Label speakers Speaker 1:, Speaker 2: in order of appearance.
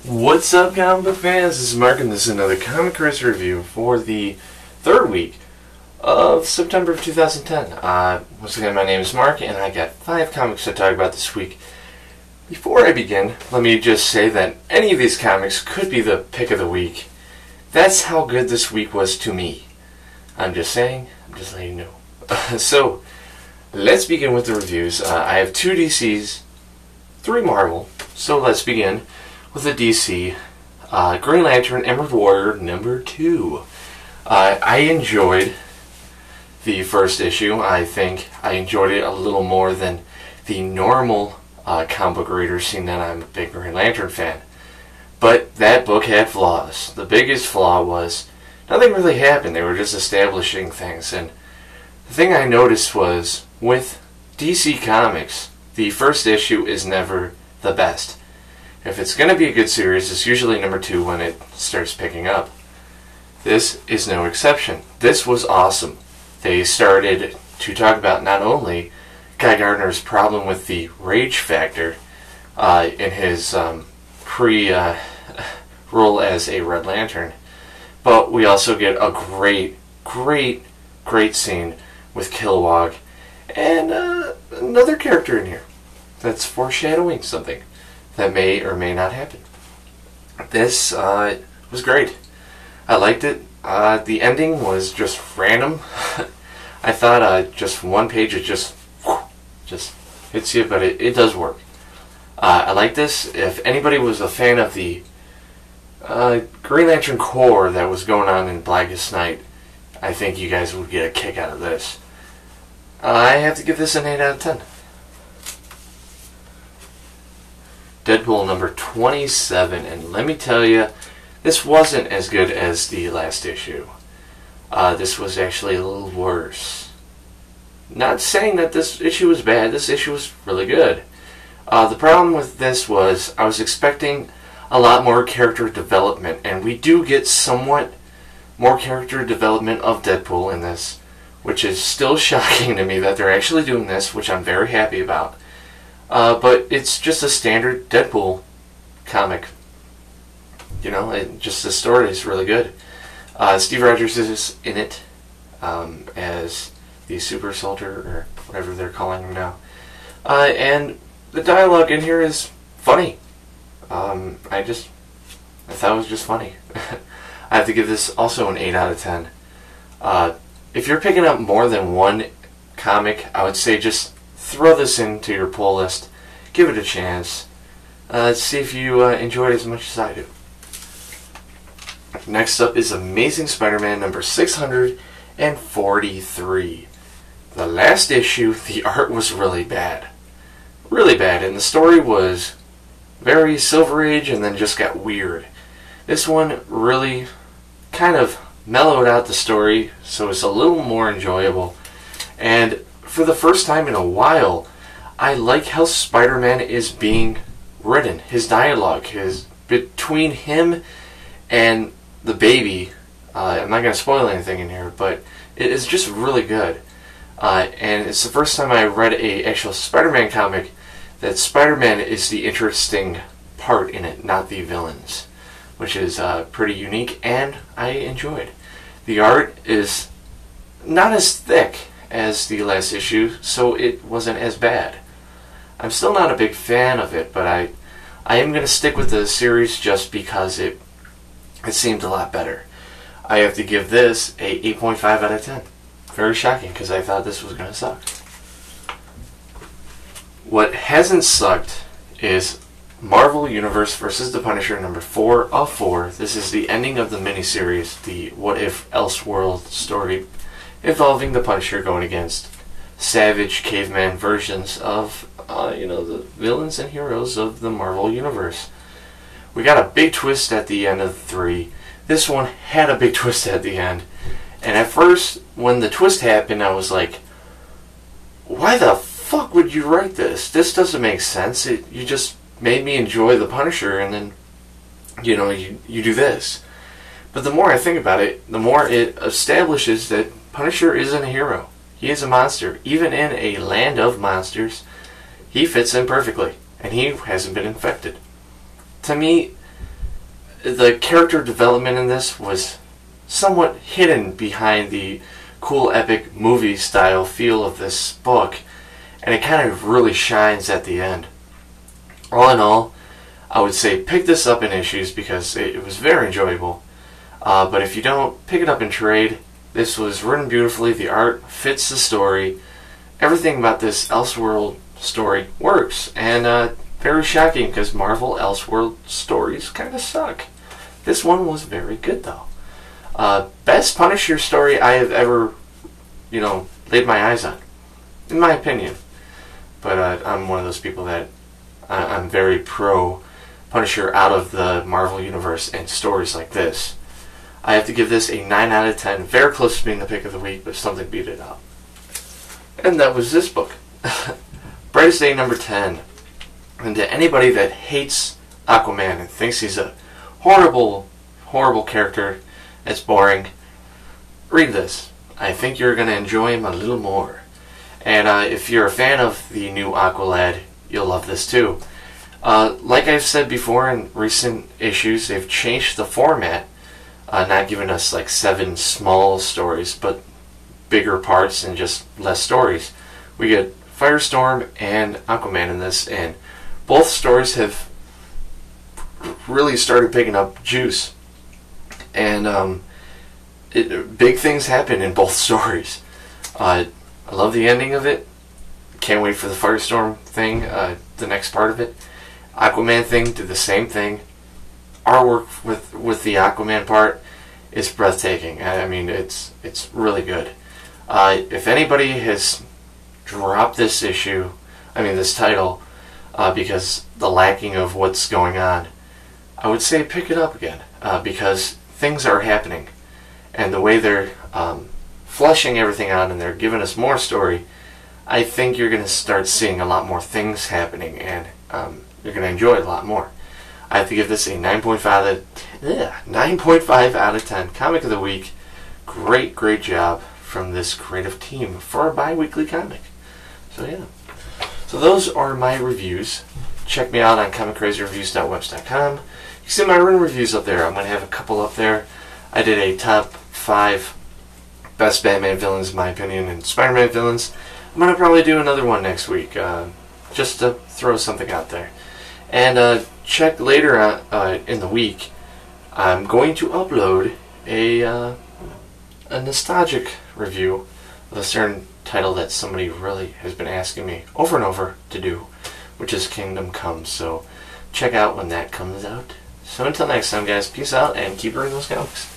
Speaker 1: What's up, comic book fans? This is Mark, and this is another Comic Chris review for the third week of September of 2010. Once again, my name is Mark, and I got 5 comics to talk about this week. Before I begin, let me just say that any of these comics could be the pick of the week. That's how good this week was to me. I'm just saying, I'm just letting you know. So, let's begin with the reviews. I have 2 DCs, 3 Marvel, so let's begin with the DC. Green Lantern Emerald Warrior number 2. I enjoyed the first issue. I think I enjoyed it a little more than the normal comic book readers, seeing that I'm a big Green Lantern fan. But that book had flaws. The biggest flaw was nothing really happened. They were just establishing things. And the thing I noticed was, with DC Comics, the first issue is never the best. If it's going to be a good series, it's usually number 2 when it starts picking up. This is no exception. This was awesome. They started to talk about not only Guy Gardner's problem with the rage factor in his pre-role as a Red Lantern, but we also get a great scene with Kilowog and another character in here that's foreshadowing something that may or may not happen. This was great. I liked it. The ending was just random. I thought just one page it just hits you, but it does work. I like this. If anybody was a fan of the Green Lantern Corps that was going on in Blackest Night, I think you guys would get a kick out of this. I have to give this an 8 out of 10. Deadpool number 27, and let me tell you, this wasn't as good as the last issue. This was actually a little worse. Not saying that this issue was bad, this issue was really good. The problem with this was I was expecting a lot more character development, and we do get somewhat more character development of Deadpool in this, which is still shocking to me that they're actually doing this, which I'm very happy about. But it's just a standard Deadpool comic. You know, just the story is really good. Steve Rogers is in it as the super soldier, or whatever they're calling him now. And the dialogue in here is funny. I thought it was just funny. I have to give this also an 8 out of 10. If you're picking up more than one comic, I would say just throw this into your pull list. Give it a chance. See if you enjoy it as much as I do. Next up is Amazing Spider-Man number 643. The last issue, the art was really bad. Really bad, and the story was very Silver Age and then just got weird. This one really kind of mellowed out the story, so it's a little more enjoyable. And for the first time in a while, I like how Spider-Man is being written. His dialogue, between him and the baby, I'm not going to spoil anything in here, but it is just really good. And it's the first time I read a actual Spider-Man comic that Spider-Man is the interesting part in it, not the villains, which is pretty unique, and I enjoyed. The art is not as thick as the last issue, so it wasn't as bad. I'm still not a big fan of it, but I am going to stick with the series just because it seemed a lot better. I have to give this a 8.5 out of 10. Very shocking, because I thought this was going to suck. What hasn't sucked is Marvel Universe vs. The Punisher number 4 of 4. This is the ending of the miniseries, the What If Elseworld story, involving the Punisher going against savage caveman versions of, the villains and heroes of the Marvel Universe. We got a big twist at the end of 3. This one had a big twist at the end. And at first, when the twist happened, I was like, why the fuck would you write this? This doesn't make sense. You just made me enjoy the Punisher, and then, you do this. But the more I think about it, the more it establishes that Punisher isn't a hero. He is a monster. Even in a land of monsters, he fits in perfectly, and he hasn't been infected. To me, the character development in this was somewhat hidden behind the cool epic movie style feel of this book, and it kind of really shines at the end. All in all, I would say pick this up in issues because it was very enjoyable. But if you don't, pick it up in trade. This was written beautifully, the art fits the story, everything about this Elseworld story works, and very shocking because Marvel Elseworld stories kind of suck. This one was very good though. Best Punisher story I have ever, laid my eyes on, in my opinion. But I'm one of those people that I'm very pro Punisher out of the Marvel Universe and stories like this. I have to give this a 9 out of 10. Very close to being the pick of the week, but something beat it out. And that was this book. Brightest Day number 10. And to anybody that hates Aquaman and thinks he's a horrible, horrible character, it's boring, read this. I think you're going to enjoy him a little more. And if you're a fan of the new Aqualad, you'll love this too. Like I've said before in recent issues, they've changed the format, not giving us like 7 small stories, but bigger parts and just less stories. We get Firestorm and Aquaman in this, and both stories have really started picking up juice. And big things happen in both stories. I love the ending of it. Can't wait for the Firestorm thing, the next part of it. Aquaman thing did the same thing. Artwork with the Aquaman part is breathtaking. I mean, it's really good. If anybody has dropped this issue, this title, because the lacking of what's going on, I would say pick it up again, because things are happening, and the way they're fleshing everything out and they're giving us more story, I think you're going to start seeing a lot more things happening, and you're going to enjoy it a lot more. I have to give this a 9.5 out of 10. Comic of the week. Great job from this creative team for a bi-weekly comic. So yeah. So those are my reviews. Check me out on comiccrazyreviews.webs.com. You can see my written reviews up there. I'm going to have a couple up there. I did a top 5 best Batman villains in my opinion and SpiderMan villains. I'm going to probably do another one next week, just to throw something out there. And check later in the week, I'm going to upload a nostalgic review of a certain title that somebody really has been asking me over and over to do, which is Kingdom Come. So check out when that comes out. So until next time, guys, peace out and keep reading those comics.